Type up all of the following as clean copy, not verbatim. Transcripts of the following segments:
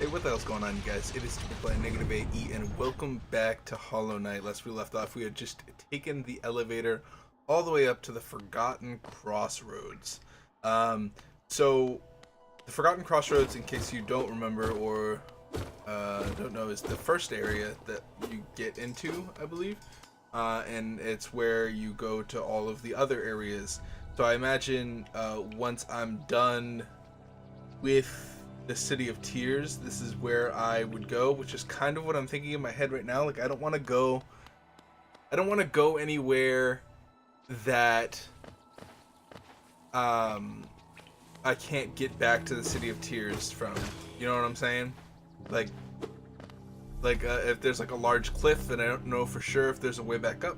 Hey, what the hell's going on, you guys? It is Stupid Play NegativeAE, and welcome back to Hollow Knight. Last we left off, we had just taken the elevator all the way up to the Forgotten Crossroads. So the Forgotten Crossroads, in case you don't remember or don't know, is the first area that you get into, I believe, and it's where you go to all of the other areas. So I imagine once I'm done with the City of Tears, this is where I would go, which is kind of what I'm thinking in my head right now. Like, I don't want to go anywhere that I can't get back to the City of Tears from. You know what I'm saying? Like if there's like a large cliff and I don't know for sure if there's a way back up,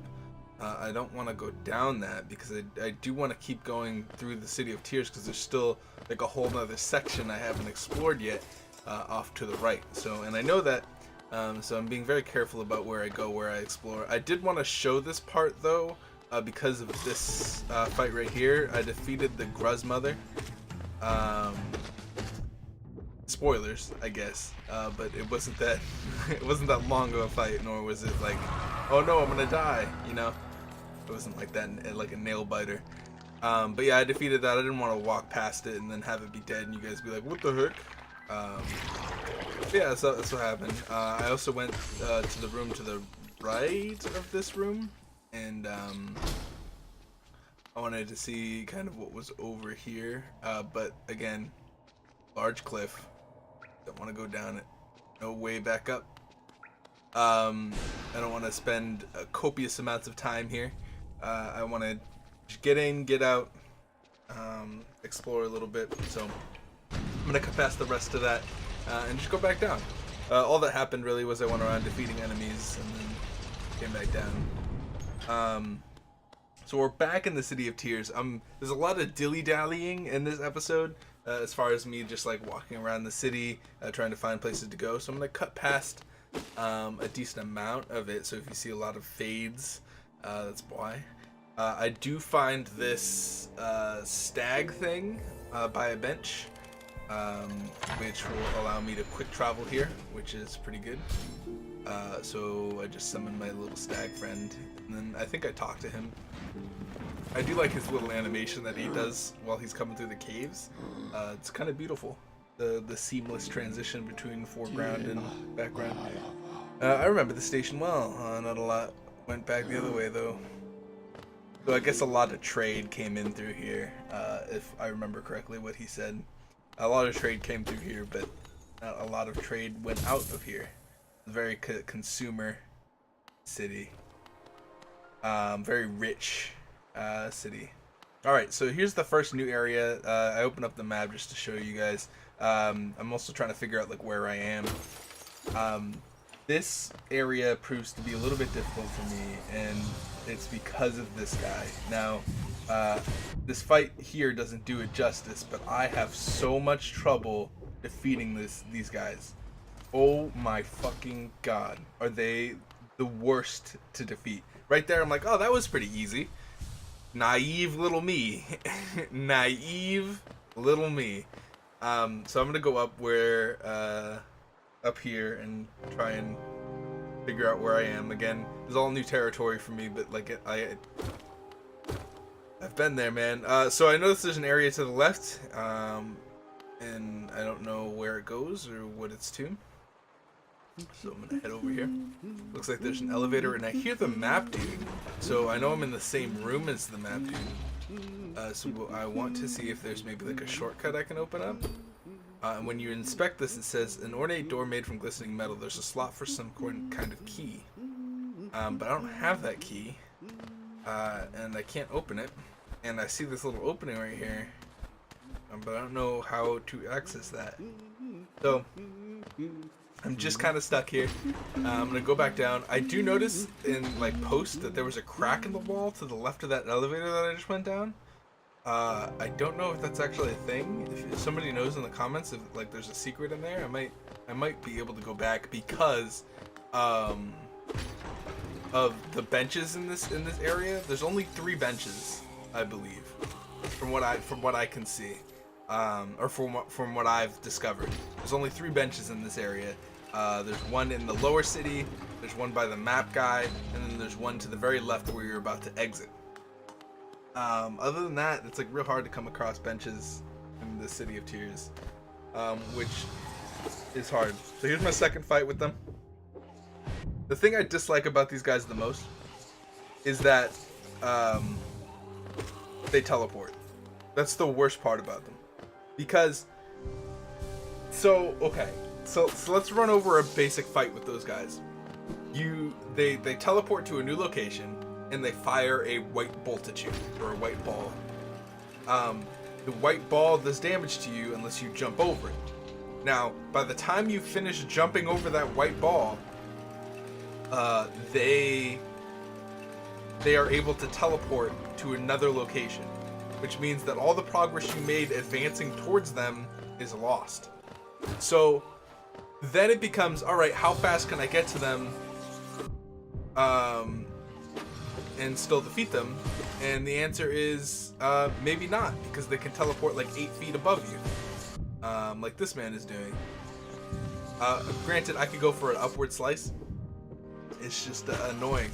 I don't want to go down that, because I do want to keep going through the City of Tears, because there's still like a whole nother section I haven't explored yet off to the right. So, and I know that, so I'm being very careful about where I go, where I explore. I did want to show this part though, because of this fight right here. I defeated the Gruzmother. Spoilers, I guess, but it wasn't that it wasn't that long of a fight, nor was it like, oh no, I'm gonna die, you know. It wasn't like that, like a nail biter. But yeah, I defeated that. I didn't want to walk past it and then have it be dead and you guys be like, what the heck? Yeah, so that's what happened. I also went to the room to the right of this room, and I wanted to see kind of what was over here, but again, large cliff. Don't want to go down it. No way back up. I don't want to spend copious amounts of time here. I want to just get in, get out, explore a little bit. So I'm gonna cut past the rest of that and just go back down. All that happened really was I went around defeating enemies and then came back down. So we're back in the City of Tears. There's a lot of dilly-dallying in this episode, as far as me just like walking around the city, trying to find places to go. So I'm gonna cut past a decent amount of it. So if you see a lot of fades, that's why. I do find this stag thing by a bench, which will allow me to quick travel here, which is pretty good. So I just summoned my little stag friend, and then I think I talked to him. I do like his little animation that he does while he's coming through the caves. It's kind of beautiful, the seamless transition between foreground and background. I remember the station well. Not a lot went back the other way though. So I guess a lot of trade came in through here, if I remember correctly what he said. A lot of trade came through here, but not a lot of trade went out of here. Very consumer city. Very rich city. Alright, so here's the first new area. I opened up the map just to show you guys. I'm also trying to figure out like where I am. This area proves to be a little bit difficult for me, and it's because of this guy. Now, this fight here doesn't do it justice, but I have so much trouble defeating these guys. Oh my fucking god, are they the worst to defeat? Right there, I'm like, oh, that was pretty easy. Naive little me. Naive little me. So I'm gonna go up up here and try and figure out where I am. Again, it's all new territory for me, but like I've been there, man. So I noticed there's an area to the left, and I don't know where it goes or what it's to. So I'm gonna head over here. Looks like there's an elevator, and I hear the map dude. So I know I'm in the same room as the map dude. So I want to see if there's maybe like a shortcut I can open up. And when you inspect this, it says an ornate door made from glistening metal. There's a slot for some kind of key. But I don't have that key. And I can't open it. And I see this little opening right here. But I don't know how to access that. So I'm just kind of stuck here. I'm gonna go back down. I do notice in like post that there was a crack in the wall to the left of that elevator that I just went down. I don't know if that's actually a thing. If somebody knows in the comments if like there's a secret in there, I might be able to go back, because of the benches in this area. There's only 3 benches, I believe, from what I can see. or from what I've discovered. There's only 3 benches in this area. There's one in the lower city, there's one by the map guide, and then there's one to the very left where you're about to exit. Other than that, it's like real hard to come across benches in the City of Tears, which is hard. So here's my second fight with them. The thing I dislike about these guys the most is that they teleport. That's the worst part about them. Because, so let's run over a basic fight with those guys. They teleport to a new location and they fire a white bolt at you, or a white ball. The white ball does damage to you unless you jump over it. Now, by the time you finish jumping over that white ball, they are able to teleport to another location, which means that all the progress you made advancing towards them is lost. So then it becomes, all right, how fast can I get to them and still defeat them? And the answer is maybe not, because they can teleport like 8 feet above you, like this man is doing. Granted, I could go for an upward slice. It's just annoying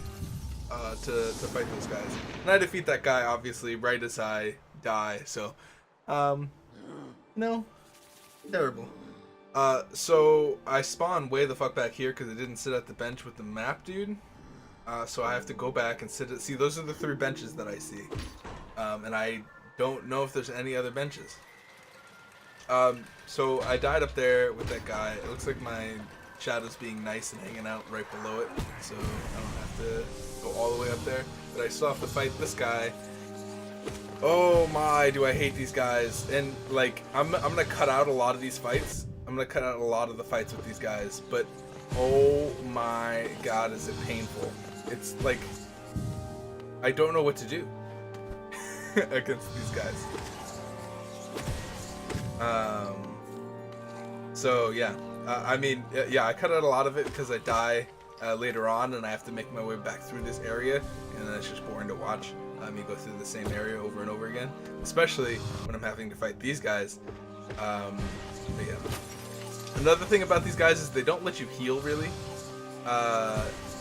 to fight those guys. And I defeat that guy, obviously, right as I die, so no, terrible. So I spawn way the fuck back here because I didn't sit at the bench with the map dude. So I have to go back and see, those are the 3 benches that I see. And I don't know if there's any other benches. So I died up there with that guy. It looks like my shadow's being nice and hanging out right below it, so I don't have to go all the way up there. But I still have to fight this guy. Oh my, do I hate these guys. And like, I'm gonna cut out a lot of these fights. I'm gonna cut out a lot of the fights with these guys, but oh my god, is it painful. It's like, I don't know what to do against these guys. So yeah, I mean, yeah, I cut out a lot of it because I die later on and I have to make my way back through this area, and then it's just boring to watch me go through the same area over and over again, especially when I'm having to fight these guys. But yeah. Another thing about these guys is they don't let you heal, really.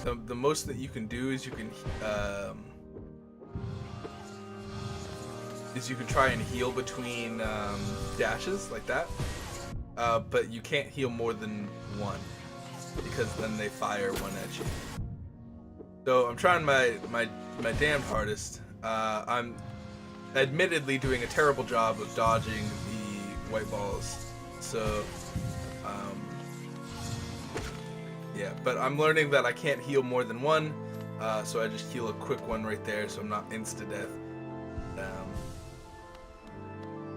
The most that you can do is you can try and heal between dashes like that, but you can't heal more than 1 because then they fire 1 at you. So I'm trying my damned hardest. I'm admittedly doing a terrible job of dodging the white balls. So yeah, but I'm learning that I can't heal more than 1, so I just heal a quick one right there so I'm not insta-death.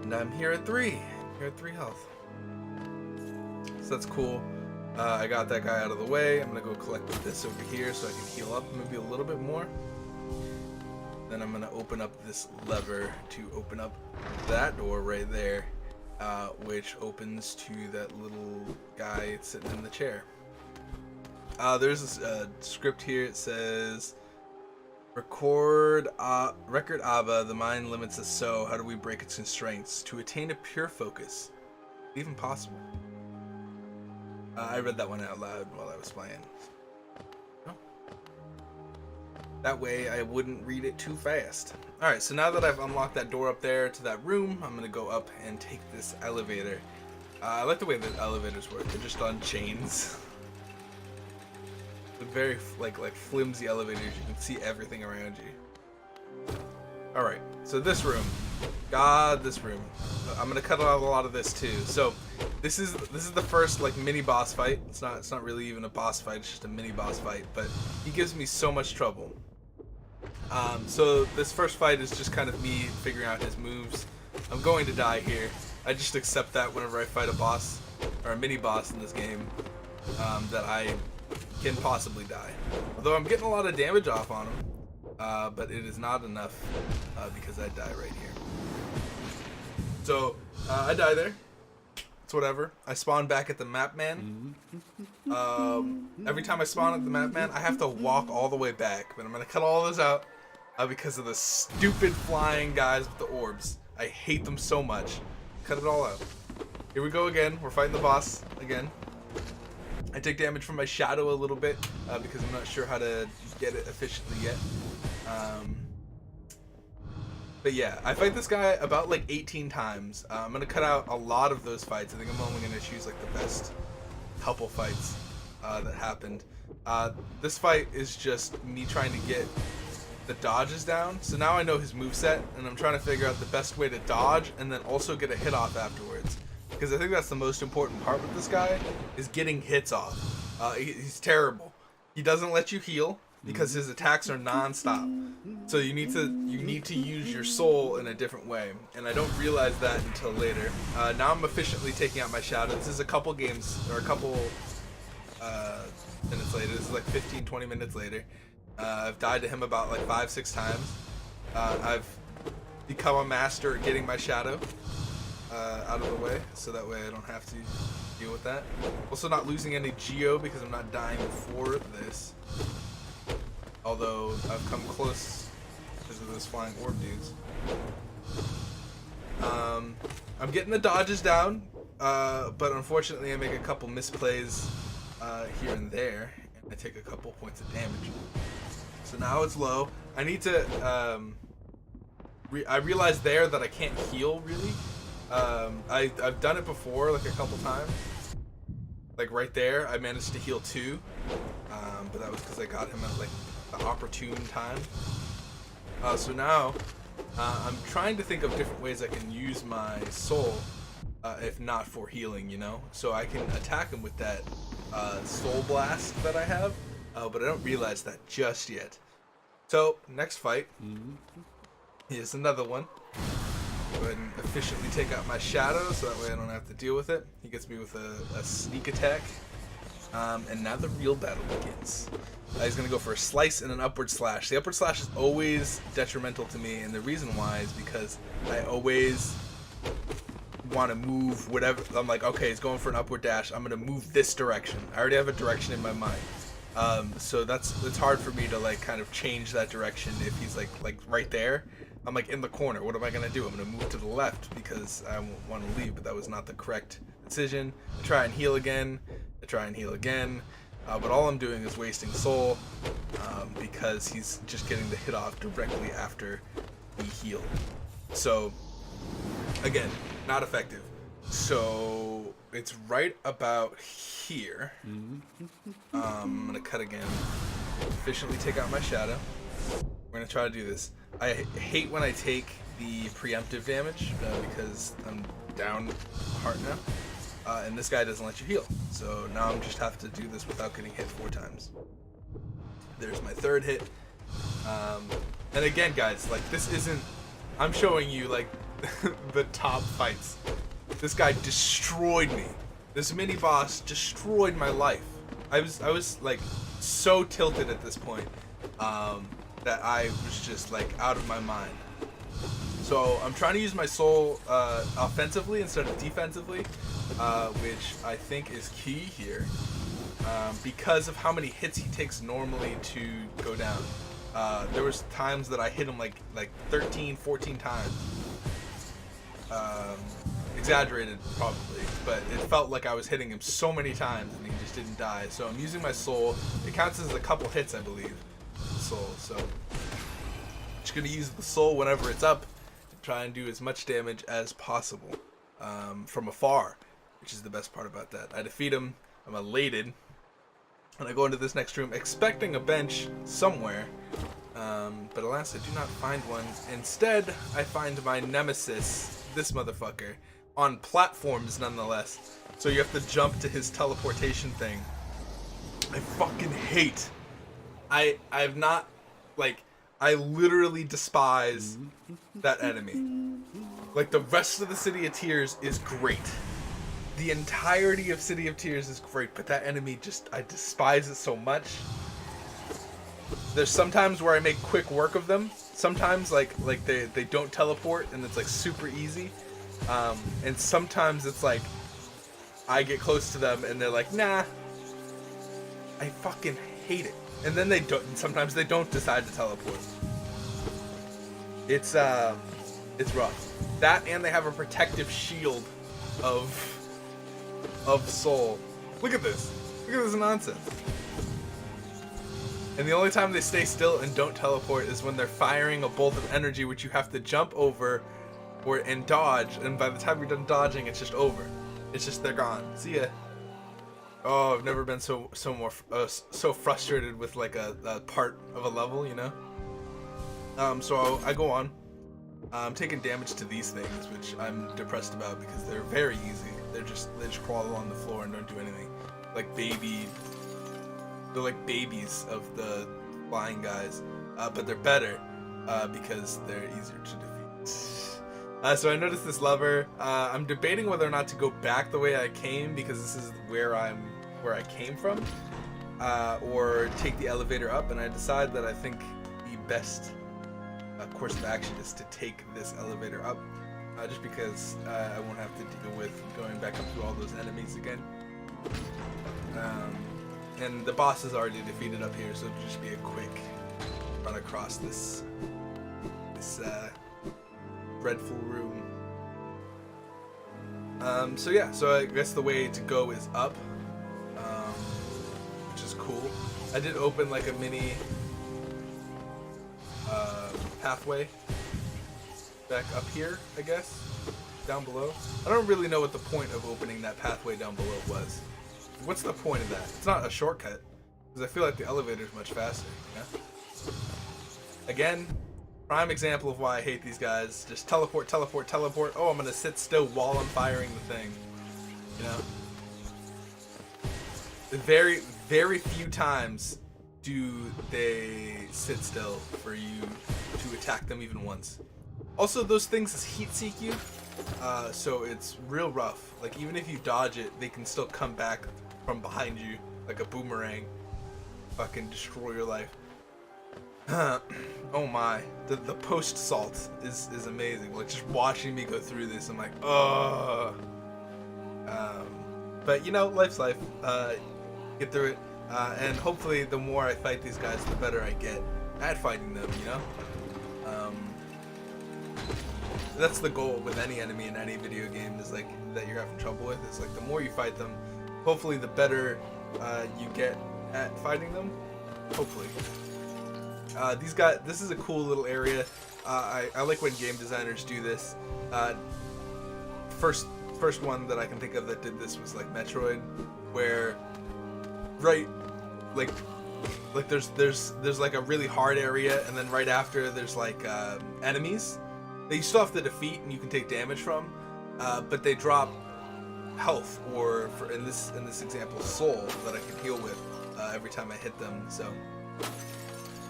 And I'm here at 3. Here at 3 health. So that's cool. I got that guy out of the way. I'm gonna go collect this over here so I can heal up maybe a little bit more. Then I'm gonna open up this lever to open up that door right there, which opens to that little guy sitting in the chair. There's a script here. It says, record Abba, the mind limits us so, how do we break its constraints? To attain a pure focus. Even possible. I read that one out loud while I was playing. Oh. That way I wouldn't read it too fast. Alright, so now that I've unlocked that door up there to that room, I'm gonna go up and take this elevator. I like the way that elevators work. They're just on chains. Very like flimsy elevators. You can see everything around you. Alright, so this room. God, this room. I'm gonna cut out a lot of this too. So this is the first like mini boss fight. It's not really even a boss fight, it's just a mini boss fight, but he gives me so much trouble. So this first fight is just kind of me figuring out his moves. I'm going to die here. I just accept that whenever I fight a boss or a mini boss in this game, that I can possibly die. Although I'm getting a lot of damage off on him, but it is not enough because I die right here. So I die there. It's whatever. I spawn back at the map man. Every time I spawn at the map man, I have to walk all the way back. But I'm gonna cut all this out because of the stupid flying guys with the orbs. I hate them so much. Cut it all out. Here we go again. We're fighting the boss again. I take damage from my shadow a little bit because I'm not sure how to get it efficiently yet. But yeah, I fight this guy about like 18 times. I'm going to cut out a lot of those fights. I think I'm only going to choose like the best couple fights that happened. This fight is just me trying to get the dodges down. So now I know his moveset, and I'm trying to figure out the best way to dodge and then also get a hit off afterwards. Because I think that's the most important part with this guy, is getting hits off. He's terrible. He doesn't let you heal because his attacks are non-stop. So you need to use your soul in a different way, and I don't realize that until later. Now I'm efficiently taking out my shadow. This is a couple games, or a couple minutes later. This is like 15-20 minutes later. I've died to him about like 5-6 times. I've become a master at getting my shadow out of the way, so that way I don't have to deal with that. Also not losing any geo because I'm not dying before this. Although I've come close because of those flying orb dudes. I'm getting the dodges down, but unfortunately I make a couple misplays here and there, and I take a couple points of damage. So now it's low. I need to, I realized there that I can't heal really. I've done it before, like a couple times. Like right there, I managed to heal 2, but that was because I got him at like the opportune time. So now, I'm trying to think of different ways I can use my soul, if not for healing, you know? So I can attack him with that soul blast that I have, but I don't realize that just yet. So, next fight, here's another one. Go ahead and efficiently take out my shadow, so that way I don't have to deal with it. He gets me with a sneak attack. And now the real battle begins. He's going to go for a slice and an upward slash. The upward slash is always detrimental to me, and the reason why is because I always want to move whatever. I'm like, okay, he's going for an upward dash. I'm going to move this direction. I already have a direction in my mind. So it's hard for me to like kind of change that direction if he's like right there. I'm like in the corner. What am I going to do? I'm going to move to the left because I want to leave, but that was not the correct decision. I try and heal again. But all I'm doing is wasting soul because he's just getting the hit off directly after he healed. So, again, not effective. So, it's right about here. I'm going to cut again. Efficiently take out my shadow. We're going to try to do this. I hate when I take the preemptive damage because I'm down heart now. And this guy doesn't let you heal. So now I'm just have to do this without getting hit 4 times. There's my 3rd hit. And again, guys, like this isn't, I'm showing you like the top fights. This guy destroyed me. This mini boss destroyed my life. I was like so tilted at this point that I was just like out of my mind. So I'm trying to use my soul offensively instead of defensively, which I think is key here because of how many hits he takes normally to go down. There was times that I hit him like 13, 14 times. Exaggerated probably, but it felt like I was hitting him so many times and he just didn't die. So I'm using my soul. It counts as a couple hits, I believe. Soul. So I'm just gonna use the soul whenever it's up. Try and do as much damage as possible from afar, which is the best part about that. I defeat him, I'm elated, and I go into this next room expecting a bench somewhere, but alas, I do not find one. Instead, I find my nemesis, this motherfucker, on platforms nonetheless, so you have to jump to his teleportation thing. I fucking hate. I've not, like, I literally despise that enemy. Like, the rest of the City of Tears is great. The entirety of City of Tears is great, but that enemy just, I despise it so much. There's sometimes where I make quick work of them. Sometimes, like they don't teleport, and it's, like, super easy. And sometimes it's, like, I get close to them, and they're like, nah. I fucking hate it. And then they don't, sometimes they don't decide to teleport. It's It's rough. That, and they have a protective shield of soul. Look at this. Look at this nonsense. And the only time they stay still and don't teleport is when they're firing a bolt of energy, which you have to jump over and dodge. And by the time you're done dodging, it's just over. It's just they're gone. See ya. Oh, I've never been so frustrated with like a part of a level, you know. So I go on. I'm taking damage to these things, which I'm depressed about because they're very easy. They just crawl along the floor and don't do anything. They're like babies of the flying guys, but they're better because they're easier to defeat. So I noticed this lever. I'm debating whether or not to go back the way I came because this is where I came from, or take the elevator up. And I decide that I think the best course of action is to take this elevator up, just because I won't have to deal with going back up through all those enemies again. And the boss is already defeated up here, so it'll just be a quick run across this dreadful room. So yeah, so I guess the way to go is up, which is cool. I did open like a mini pathway back up here, I guess, down below. I don't really know what the point of opening that pathway down below was. What's the point of that? It's not a shortcut, because I feel like the elevator is much faster, you know? Again, prime example of why I hate these guys. Just teleport, teleport, teleport. Oh, I'm gonna sit still while I'm firing the thing, you know? Very, very few times do they sit still for you to attack them even once. Also, those things heat seek you, so it's real rough. Like, even if you dodge it, they can still come back from behind you like a boomerang, fucking destroy your life. Oh my, the post salt is amazing. Like, just watching me go through this, I'm like, oh. But you know, life's life. Get through it, and hopefully the more I fight these guys, the better I get at fighting them, you know? That's the goal with any enemy in any video game, is like that you're having trouble with. It's like the more you fight them, hopefully the better you get at fighting them. Hopefully. These guys, this is a cool little area. I like when game designers do this. First one that I can think of that did this was like Metroid, where like there's like a really hard area, and then right after there's like enemies that you still have to defeat and you can take damage from, but they drop health, or for in this example, soul, that I can heal with every time I hit them. So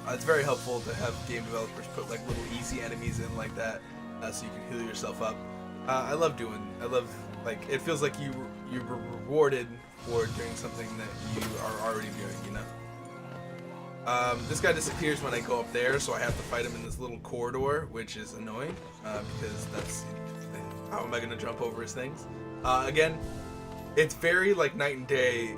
it's very helpful to have game developers put like little easy enemies in like that, so you can heal yourself up. I love like, it feels like you were rewarded for doing something that you are already doing, you know? This guy disappears when I go up there, so I have to fight him in this little corridor, which is annoying, because that's, how am I going to jump over his things? Again, it's very like night and day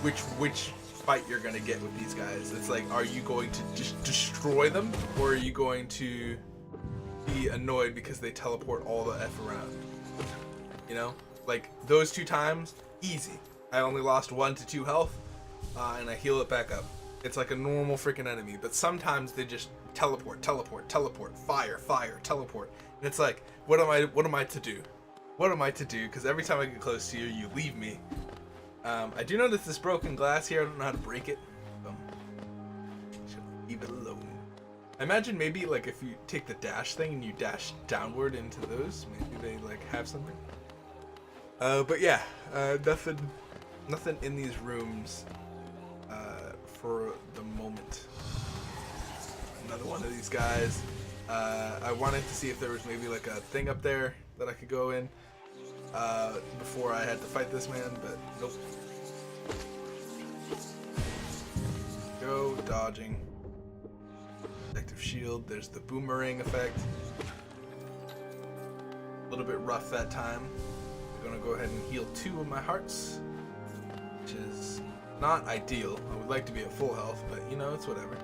which fight you're going to get with these guys. It's like, are you going to just destroy them, or are you going to be annoyed because they teleport all the F around? You know? Like, those two times, easy. I only lost 1 to 2 health, and I heal it back up. It's like a normal freaking enemy, but sometimes they just teleport, teleport, teleport, fire, fire, teleport. And it's like, what am I to do? What am I to do? Because every time I get close to you, you leave me. I do notice this broken glass here. I don't know how to break it. Should leave it alone. I imagine maybe like if you take the dash thing and you dash downward into those, maybe they like have something. But yeah, nothing in these rooms for the moment. Another one of these guys. I wanted to see if there was maybe like a thing up there that I could go in before I had to fight this man, but nope. Go, dodging. Protective shield, there's the boomerang effect. A little bit rough that time. I'm gonna go ahead and heal 2 of my hearts, which is not ideal. I would like to be at full health, but you know, it's whatever.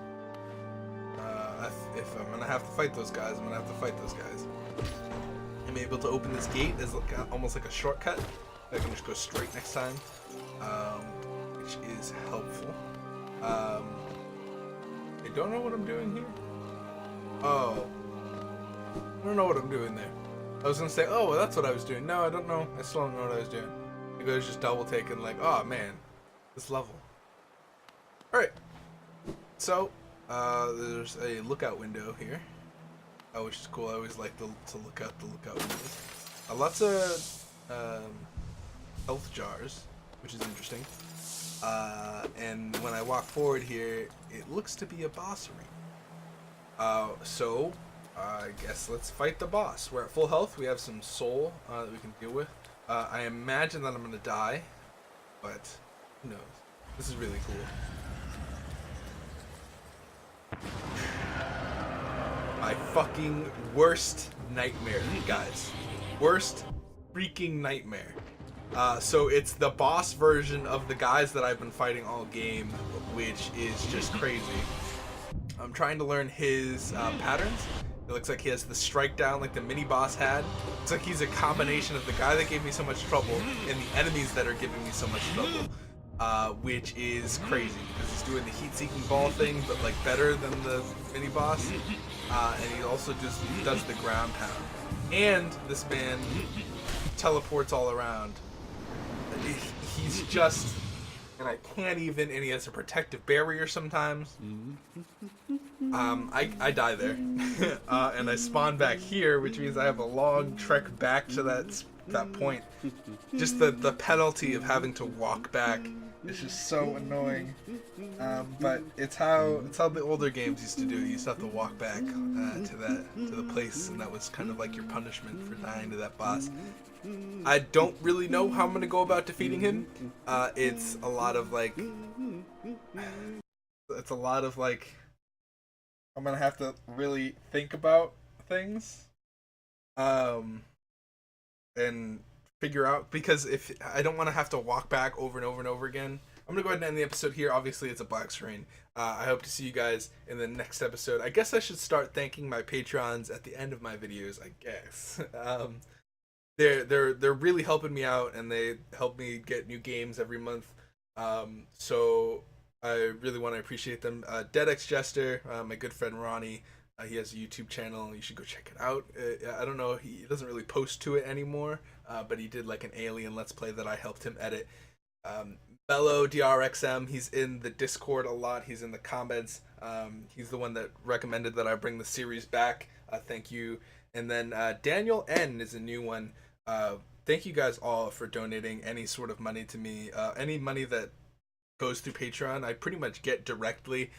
if I'm gonna have to fight those guys, I'm gonna have to fight those guys. I'm able to open this gate as like almost like a shortcut. I can just go straight next time, which is helpful. I don't know what I'm doing here. Oh, I don't know what I'm doing there. I was gonna say, oh, well, that's what I was doing. No, I don't know. I still don't know what I was doing. I was just double taking, like, oh man, this level. All right. So there's a lookout window here, which is cool. I always like to look out the lookout windows. Lots of health jars, which is interesting. And when I walk forward here, it looks to be a boss arena. So I guess let's fight the boss. We're at full health. We have some soul that we can deal with. I imagine that I'm gonna die, but who knows? This is really cool. My fucking worst nightmare, guys. Worst freaking nightmare. So it's the boss version of the guys that I've been fighting all game, which is just crazy. I'm trying to learn his patterns. It looks like he has the strike down like the mini boss had. It's like he's a combination of the guy that gave me so much trouble and the enemies that are giving me so much trouble. Which is crazy because he's doing the heat-seeking ball thing, but like better than the mini boss. And he also just does the ground pound. And this man teleports all around. He's just, and I can't even, and he has a protective barrier sometimes. I die there, and I spawn back here, which means I have a long trek back to that point. Just the penalty of having to walk back is just so annoying. But it's how the older games used to do. You used to have to walk back to the place, and that was kind of like your punishment for dying to that boss. I don't really know how I'm gonna go about defeating him. It's a lot of like, I'm gonna have to really think about things, and figure out, because if I don't want to have to walk back over and over and over again. I'm gonna go ahead and end the episode here. Obviously, it's a black screen. I hope to see you guys in the next episode. I guess I should start thanking my patrons at the end of my videos. I guess. They're really helping me out, and they help me get new games every month. So I really want to appreciate them. DeadX Jester, my good friend Ronnie, he has a YouTube channel. You should go check it out. I don't know, he doesn't really post to it anymore, but he did like an Alien Let's Play that I helped him edit. Bello DRXM, he's in the Discord a lot. He's in the comments. He's the one that recommended that I bring the series back. Thank you. And then Daniel N is a new one. Thank you guys all for donating any sort of money to me. Any money that goes through Patreon, I pretty much get directly.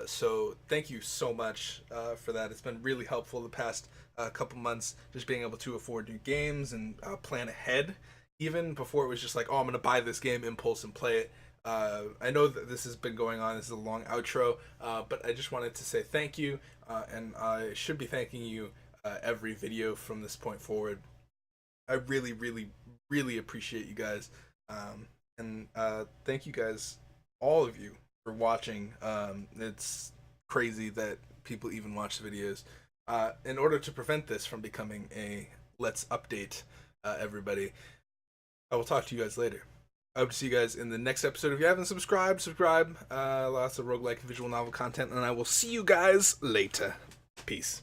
So thank you so much for that. It's been really helpful the past couple months, just being able to afford new games and plan ahead. Even before it was just like, oh, I'm going to buy this game, impulse, and play it. I know that this has been going on. This is a long outro, but I just wanted to say thank you, and I should be thanking you every video from this point forward. I really, really, really appreciate you guys, and thank you guys, all of you, for watching. It's crazy that people even watch the videos. In order to prevent this from becoming a let's update everybody, I will talk to you guys later. I hope to see you guys in the next episode. If you haven't subscribed, subscribe. Lots of roguelike visual novel content, and I will see you guys later. Peace.